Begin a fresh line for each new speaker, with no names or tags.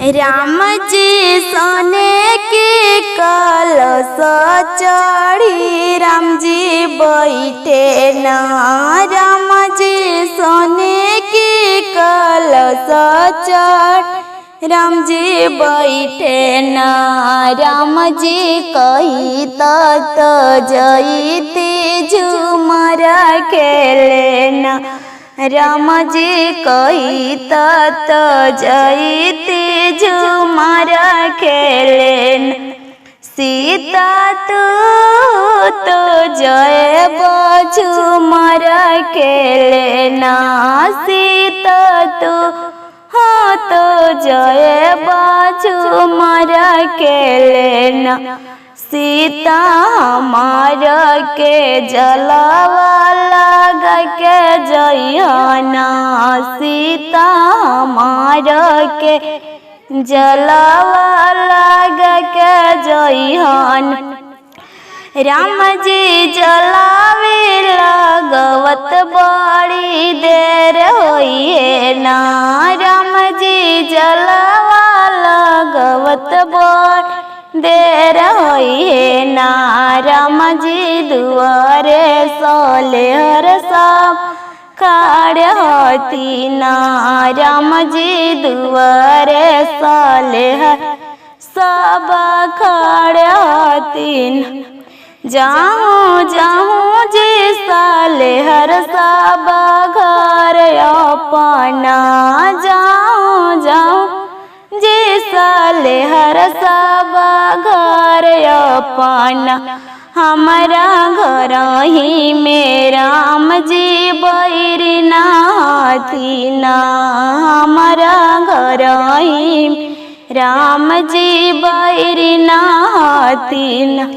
राम जी सोने की कलश चढ़ी राम जी बैठे न। राम जी सोने की कलश चढ़ राम जी बैठे न। राम जी कही तत जईती झूमर खेले न। राम जी कही तत जईती झूमर खेले। सीता तू तो जय झूमर खेले ना। सीता तू हाँ तो जय झूमर खेले ना। सीता हमार के जलावा लग के जइहना। सीता हमार के जलावा लग के जइहन। राम जी जलावे लगवत बड़ी देर होइए ना। राम जी जलावा लगवत बड़ी देर होइए ना। राम जी दुआरे सोलेहर सब खड़े होती ना। राम जी दुआरे सोलेहर सब खड़े होती न। जाऊँ जाऊँ जी सोलेहर सब घर अपना। जाऊँ जाऊँ जी सोलेहर सब घर अपना। हमारा घर ही में राम जी बैरी नाथी ना। हमारा घर ही राम जी बैरी नाथी ना।